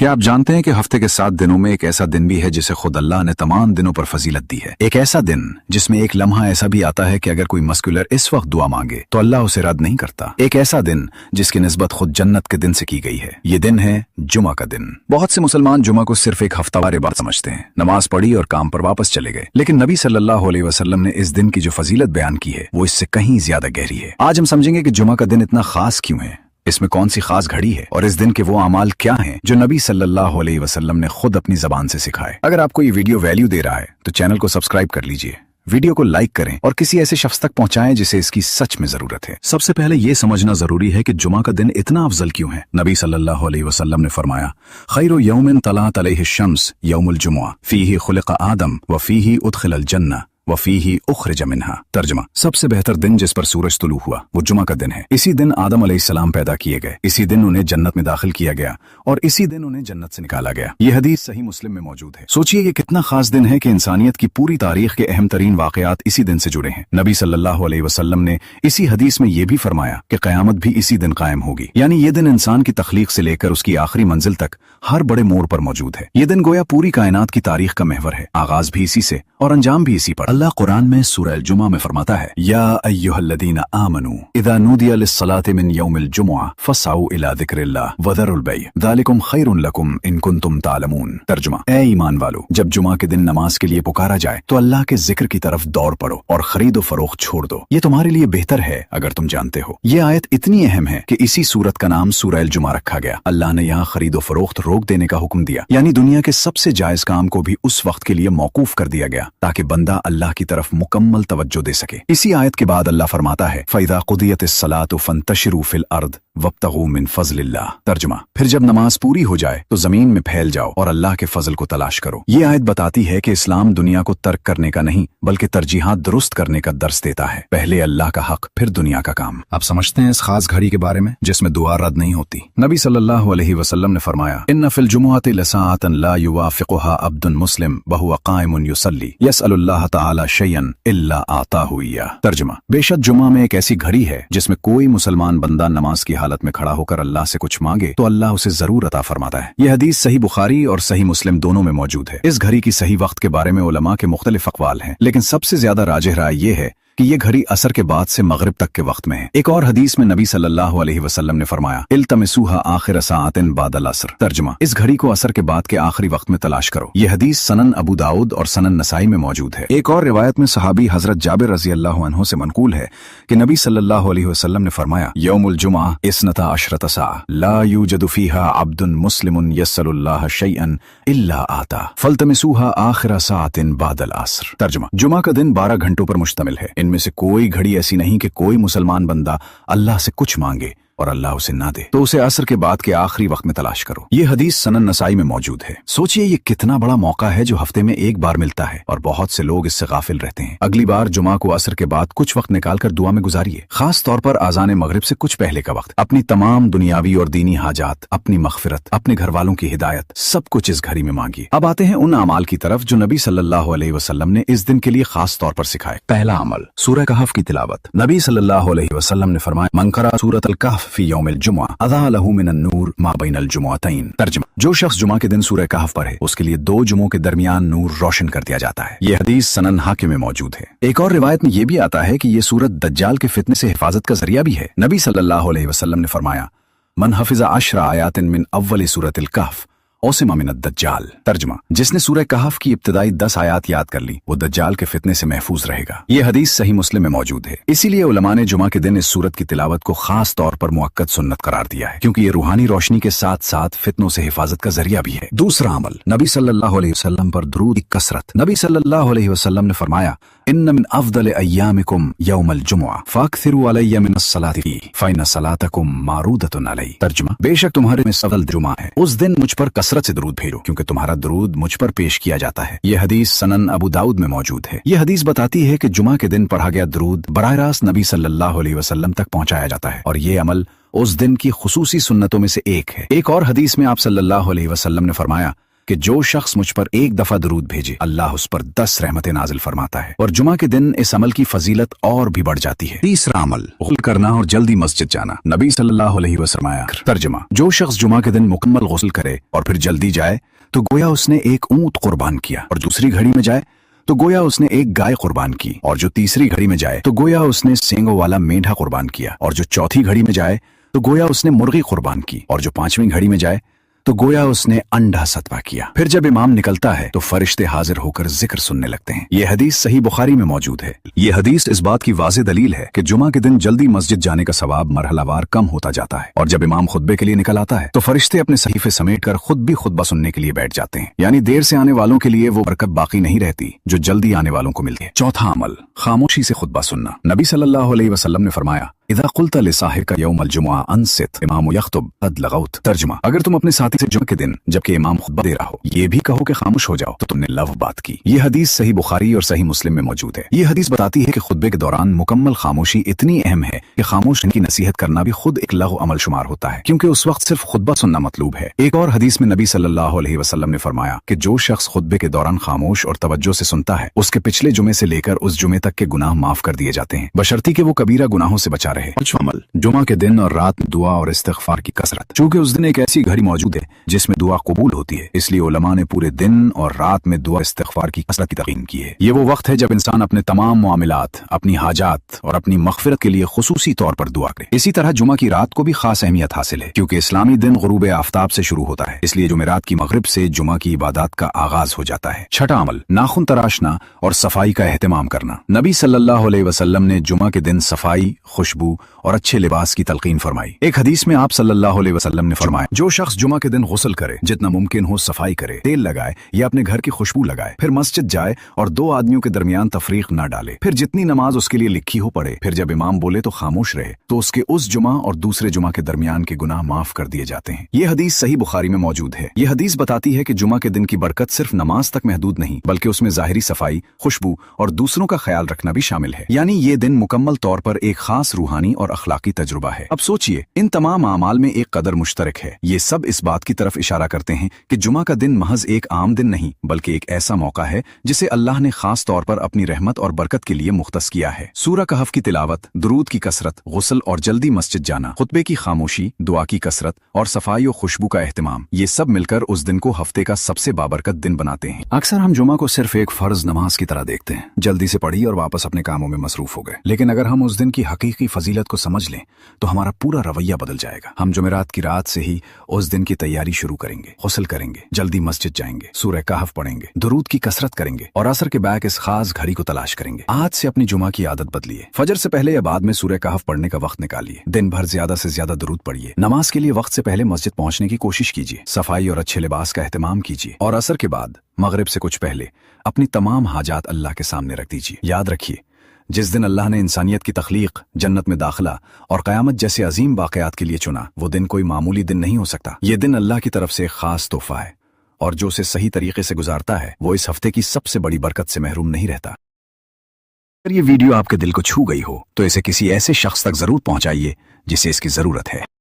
क्या आप जानते हैं कि हफ्ते के 7 दिनों में एक ऐसा दिन भी है जिसे खुद अल्लाह ने तमाम दिनों पर फजीलत दी है। एक ऐसा दिन जिसमें एक लम्हा ऐसा भी आता है कि अगर कोई मस्कुलर इस वक्त दुआ मांगे तो अल्लाह उसे रद्द नहीं करता। एक ऐसा दिन जिसकी निस्बत खुद जन्नत के दिन से की गई है। ये दिन है जुमा का दिन। बहुत से मुसलमान जुमा को सिर्फ एक हफ्तावार इबादत समझते हैं, नमाज पढ़ी और काम पर वापस चले गए। लेकिन नबी सल्लल्लाहु अलैहि वसल्लम ने इस दिन की जो फजीलत बयान की है वो इससे कहीं ज्यादा गहरी है। आज हम समझेंगे कि जुमा का दिन इतना खास क्यों है, इसमें कौन सी खास घड़ी है और इस दिन के वो अमाल क्या हैं जो नबी सल्लल्लाहु अलैहि वसल्लम ने खुद अपनी जबान से सिखाए। अगर आपको ये वीडियो वैल्यू दे रहा है तो चैनल को सब्सक्राइब कर लीजिए, वीडियो को लाइक करें और किसी ऐसे शख्स तक पहुंचाएं जिसे इसकी सच में जरूरत है। सबसे पहले ये समझना जरूरी है कि जुमा का दिन इतना अफजल क्यों है। नबी सल्लल्लाहु अलैहि वसल्लम ने फरमाया, खैरु यौमिन तलात अलैहि शम्स यौमुल जुमुआ फीही खुलिक़ आदम व फीही उदखिलल जन्नह वफीही उखरिज मिन्हा। तर्जमा, सबसे बेहतर दिन जिस पर सूरज तुलू हुआ वो जुमा का दिन है। इसी दिन आदम अलैहिस्सलाम पैदा किए गए, इसी दिन उन्हें जन्नत में दाखिल किया गया और इसी दिन उन्हें जन्नत से निकाला गया। ये हदीस सही मुस्लिम में मौजूद है। सोचिए ये कितना खास दिन है कि इंसानियत की पूरी तारीख के अहम तरीन वाकयात इसी दिन से जुड़े हैं। नबी सल्लल्लाहु अलैहि वसल्लम ने इसी हदीस में ये भी फरमाया कि क़यामत भी इसी दिन कायम होगी। यानी ये दिन इंसान की तख्लीक से लेकर उसकी आखिरी मंजिल तक हर बड़े मोड़ पर मौजूद है। ये दिन गोया पूरी कायनात की तारीख का महवर है, आगाज भी इसी से और अंजाम भी इसी पर। अल्लाह कुरान में सूरह जुमा में फरमाता है, या अय्युहल्लज़ीना आमनू इज़ा नूदिया लिस्सलाति मिन यौमिल जुमुआ फसअू इला ज़िक्रिल्लाह वज़रुल बै ज़ालिकुम खैरुन लकुम इन कुंतुम तालमून। तर्जुमा, ए ईमान वालो, जब जुमा के दिन नमाज के लिए पुकारा जाए तो अल्लाह के जिक्र की तरफ दौड़ पड़ो और खरीदो फरोख्त छोड़ दो, ये तुम्हारे लिए बेहतर है अगर तुम जानते हो। ये आयत इतनी अहम है कि इसी सूरत का नाम सूरह जुमा रखा गया। अल्लाह ने यहाँ खरीदो फरोख्त रोक देने का हुक्म दिया, यानी दुनिया के सबसे जायज काम को भी उस वक्त के लिए मौकूफ कर दिया गया ताकि बंदा अल्लाह की तरफ मुकम्मल तवज्जो दे सके। इसी आयत के बाद अल्लाह फरमाता है, फ़इज़ा क़ुदियतिस सलातु फंतशिरू फ़िल अर्द वब्तगू मिन फ़ज़लिल्लाह। तर्जुमा, फिर जब नमाज पूरी हो जाए तो जमीन में फैल जाओ और अल्लाह के फजल को तलाश करो। ये आयत बताती है कि इस्लाम दुनिया को तर्क करने का नहीं बल्कि तरजीहात दुरुस्त करने का दर्स देता है। पहले अल्लाह का हक फिर दुनिया का काम। आप समझते हैं इस खास घड़ी के बारे में जिसमें दुआ रद्द नहीं होती। नबी सल्लल्लाहु अलैहि वसल्लम ने फरमाया, इन्ना फिल जुमुअति लसाअतन ला युवाफ़िक़ुहा अब्दुन मुस्लिम वहुवा क़ाइमुन युसल्ली यसअलुल्लाह तआला शयअन इल्ला आताहु इय्याह। तर्जुमा, बेशक जुमा में एक ऐसी घड़ी है जिसमें कोई मुसलमान बंदा नमाज की हालत में खड़ा होकर अल्लाह से कुछ मांगे तो अल्लाह उसे जरूर अता फरमाता है। यह हदीस सही बुखारी और सही मुस्लिम दोनों में मौजूद है। इस घड़ी की सही वक्त के बारे में उलमा के मुख्तलिफ अक़वाल हैं, लेकिन सबसे ज्यादा राजिह राय ये है कि ये घड़ी असर के बाद से मगरिब तक के वक्त में है। एक और हदीस में नबी सल्लल्लाहु अलैहि वसल्लम ने फरमाया, इल्तमिसूहा आखिर साअतिन बादल असर। तर्जुमा, इस घड़ी को असर के बाद के आखिरी वक्त में तलाश करो। ये हदीस सनन अबू दाऊद और सनन नसाई में मौजूद है। एक और रिवायत में सहाबी हजरत जाबिर रज़ी अल्लाहु अन्हु से मनकूल है कि नबी सल्लल्लाहु अलैहि वसल्लम ने फरमाया, यौमुल जुमा इस्नता अशरत साअ ला यूजदु फीहा अब्दुन मुस्लिमुन यसअलुल्लाह शयअन इल्ला आता फल्तमिसूहा आखिर साअतिन बादल असर। तर्जुमा, जुमा का दिन 12 घंटों पर मुश्तमिल है। इनमें से कोई घड़ी ऐसी नहीं कि कोई मुसलमान बंदा अल्लाह से कुछ मांगे और अल्लाह उसे ना दे, तो उसे असर के बाद के आखिरी वक्त में तलाश करो। ये हदीस सनन नसाई में मौजूद है। सोचिए ये कितना बड़ा मौका है जो हफ्ते में एक बार मिलता है और बहुत से लोग इससे गाफिल रहते हैं। अगली बार जुमा को असर के बाद कुछ वक्त निकालकर दुआ में गुजारिए, खास तौर पर आजान मगरिब से कुछ पहले का वक्त। अपनी तमाम दुनियावी और दीनी हाजात, अपनी मगफिरत, अपने घर वालों की हिदायत, सब कुछ इस घड़ी में मांगिए। अब आते हैं उन अमाल की तरफ जो नबी सल्लल्लाहु अलैहि वसल्लम ने इस दिन के लिए खास तौर पर सिखाए। पहला अमल, सूरह कहफ की तिलावत। नबी सल्लल्लाहु अलैहि वसल्लम ने फरमाया, मन क़रा सूरतल कहफ फी यौमिल जुमुआ अज़ा लहू मिनन नूर मा बैनल जुमुअतैन। तर्जुमा, जो शख्स जुमा के दिन सूरह कहफ पढ़े उसके लिए 2 जुमों के दरमियान नूर रोशन कर दिया जाता है। यह हदीस सनन हाकिम में मौजूद है। एक और रिवायत में यह भी आता है कि यह सूरत दज्जाल के फितने से हिफाजत का जरिया भी है। नबी सल्लल्लाहु अलैहि वसल्लम ने फरमाया, मन हफिज़ा अशरा आयातिन मिन अव्वल सूरतिल कहफ औसिमा मिनद दज्जाल। तर्जुमा, जिसने सूरह कहफ की इब्तिदाई 10 आयात याद कर ली वो दज्जाल के फितने से महफूज रहेगा। यह हदीस सही मुस्लिम में मौजूद है। इसीलिए उलमा ने जुमा के दिन इस सूरत की तिलावत को खास तौर पर मुअक्कद सुन्नत करार दिया है, क्योंकि ये रूहानी रोशनी के साथ साथ फितनों से हिफाजत का जरिया भी है। दूसरा अमल, नबी सल्लल्लाहु अलैहि वसल्लम पर दुरूद की कसरत। नबी सल्लल्लाहु अलैहि वसल्लम ने फरमाया, इन्न मिन अफ़ज़ल अय्यामिकुम यौमल जुमुआ फ़अक्सिरू अलैया मिनस सलाति फ़ीह फ़इन्न सलातकुम मारूदतुन अलैहि। तर्जुमा, बेशक तुम्हारे में अफ़ज़ल जुमा है, उस दिन मुझ पर कसरत से दुरूद भेजो क्योंकि तुम्हारा दुरूद मुझ पर पेश किया जाता है। यह हदीस सनन अबू दाऊद में मौजूद है। यह हदीस बताती है कि जुमा के दिन पढ़ा गया दुरूद बराह रास्त नबी सल्लल्लाहु अलैहि वसल्लम तक पहुंचाया जाता है और ये अमल उस दिन की खुसूसी सुन्नतों में से एक है। एक और हदीस में आप सल्लल्लाहु अलैहि वसल्लम ने फरमाया कि जो शख्स मुझ पर एक दफा दरूद भेजे अल्लाह उस पर 10 रहमतें नाजिल फरमाता है और जुमा के दिन इस अमल की फजीलत और भी बढ़ जाती है। तीसरा अमल गुस्ल करना और जल्दी मस्जिद जाना। नबी सल्लल्लाहु अलैहि वसल्लम तर्जुमा, जो शख्स जुमा के दिन मुकम्मल गुस्ल करे और फिर जल्दी जाए तो गोया उसने एक ऊंट कुर्बान किया, और दूसरी घड़ी में जाए तो गोया उसने एक गाय कुर्बान की, और जो तीसरी घड़ी में जाए तो गोया उसने सींगों वाला मेंढा कुर्बान किया, और जो चौथी घड़ी में जाए तो गोया उसने मुर्गी कुर्बान की, और जो पांचवीं घड़ी में जाए तो गोया उसने अंडा सतवा किया। फिर जब इमाम निकलता है तो फरिश्ते हाजिर होकर जिक्र सुनने लगते हैं। ये हदीस सही बुखारी में मौजूद है। ये हदीस इस बात की वाज़ेह दलील है कि जुमा के दिन जल्दी मस्जिद जाने का सवाब मरहलावार कम होता जाता है, और जब इमाम खुतबे के लिए निकल आता है तो फरिश्ते अपने सहीफे समेट कर खुद भी खुतबा सुनने के लिए बैठ जाते हैं। यानी देर से आने वालों के लिए वो बरकत बाकी नहीं रहती जो जल्दी आने वालों को मिलती है। चौथा अमल खामोशी से खुतबा सुनना। नबी सल्लल्लाहु अलैहि वसल्लम ने फरमाया, इदा कुल्ता लिसाहिका यौमल जुमुआ अनसित इमाम यख्तुब कद लगाउत। तर्जुमा, अगर तुम अपने साथी से जुमा के दिन जबकि इमाम खुतबा दे रहा हो ये भी कहो कि खामोश हो जाओ तो तुमने लव बात की। ये हदीस सही बुखारी और सही मुस्लिम में मौजूद है। ये हदीस बताती है कि खुतबे के दौरान मुकम्मल खामोशी इतनी अहम है कि खामोश की नसीहत करना भी खुद एक लघु अमल शुमार होता है, क्योंकि उस वक्त सिर्फ खुतबा सुनना मतलूब है। एक और हदीस में नबी सल्लल्लाहु अलैहि वसल्लम ने फरमाया कि जो शख्स खुतबे के दौरान खामोश और तवज्जो से सुनता है उसके पिछले जुमे से लेकर उस जुमे तक के गुनाह माफ कर दिए जाते हैं, बशर्ती कि वो कबीरा गुनाहों से बचा रहे। अमल जुमा के दिन और रात में दुआ और इस्तिग़फ़ार की कसरत। चूंकि उस दिन एक ऐसी घड़ी मौजूद है जिसमें दुआ कबूल होती है, इसलिए उलमा ने पूरे दिन और रात में दुआ इस्तिग़फ़ार की कसरत की तक़ीम की है। ये वो वक्त है जब इंसान अपने तमाम मामलात, अपनी हाजात और अपनी मग़फ़िरत के लिए खुसूसी तौर पर दुआ करे। इसी तरह जुमा की रात को भी खास अहमियत हासिल है, क्योंकि इस्लामी दिन ग़ुरूब आफ्ताब से शुरू होता है, इसलिए जुमेरात की मग़रिब से जुमा की इबादत का आगाज हो जाता है। छठा अमल नाखून तराशना और सफाई का एहतमाम करना। नबी सल्लल्लाहु अलैहि वसल्लम ने जुमा के दिन सफाई, खुशबू और अच्छे लिबास की तलकीन फरमाई। एक हदीस में आप सल्लल्लाहु अलैहि वसल्लम ने फरमाया, जो शख्स जुमा के दिन गुस्ल करे, जितना मुमकिन हो सफाई करे, तेल लगाए या अपने घर की खुशबू लगाए, फिर मस्जिद जाए और दो आदमियों के दरमियान तफरीक न डाले, फिर जितनी नमाज उसके लिए लिखी हो पढ़े, फिर जब इमाम बोले तो खामोश रहे, तो उसके उस जुमा और दूसरे जुमा के दरमियान के गुनाह माफ कर दिए जाते हैं। ये हदीस सही बुखारी में मौजूद है। ये हदीस बताती है कि जुमा के दिन की बरकत सिर्फ नमाज तक महदूद नहीं, बल्कि उसमें जाहिरी सफाई, खुशबू और दूसरों का ख्याल रखना भी शामिल है। यानी ये दिन मुकम्मल तौर पर एक खास रूहानी और अखलाकी तजुर्बा है। अब सोचिए, इन तमाम आमाल में एक कदर मुश्तरक है। ये सब इस बात की तरफ इशारा करते हैं कि जुमा का दिन महज एक आम दिन नहीं, बल्कि एक ऐसा मौका है जिसे अल्लाह ने खास तौर पर अपनी रहमत और बरकत के लिए मुख्तस किया है। सूरह कहफ की तिलावत, दुरूद की कसरत, गुस्ल और जल्दी मस्जिद जाना, खुतबे की खामोशी, दुआ की कसरत और सफाई और खुशबू का एहतमाम, ये सब मिलकर उस दिन को हफ्ते का सबसे बाबरकत दिन बनाते हैं। अक्सर हम जुमा को सिर्फ एक फर्ज नमाज की तरह देखते हैं, जल्दी से पढ़ी और वापस अपने कामों में मसरूफ हो गए। लेकिन अगर हम उस दिन की हकीकी फजीलत को समझ लें तो हमारा पूरा रवैया बदल जाएगा। हम जुमेरात की रात से ही उस दिन की तैयारी शुरू करेंगे, गुस्ल करेंगे, जल्दी मस्जिद जाएंगे, सूरह कहफ पढ़ेंगे, दुरूद की कसरत करेंगे और असर के बैक इस खास घड़ी को तलाश करेंगे। आज से अपनी जुमा की आदत बदलिए। फजर से पहले या बाद में सूरह कहफ पढ़ने का वक्त निकालिए। दिन भर ज्यादा से ज्यादा दुरूद पढ़िए। नमाज के लिए वक्त से पहले मस्जिद पहुंचने की कोशिश कीजिए। सफाई और अच्छे लिबास का एहतमाम कीजिए और असर के बाद मगरिब से कुछ पहले अपनी तमाम हाजात अल्लाह के सामने रख दीजिए। याद रखिए, जिस दिन अल्लाह ने इंसानियत की तख्लीक, जन्नत में दाखिला और क़यामत जैसे अजीम वाक़यात के लिए चुना, वो दिन कोई मामूली दिन नहीं हो सकता। ये दिन अल्लाह की तरफ से एक खास तोहफा है, और जो उसे सही तरीके से गुजारता है वो इस हफ्ते की सबसे बड़ी बरकत से महरूम नहीं रहता। अगर ये वीडियो आपके दिल को छू गई हो तो इसे किसी ऐसे शख्स तक जरूर पहुंचाइए जिसे इसकी जरूरत है।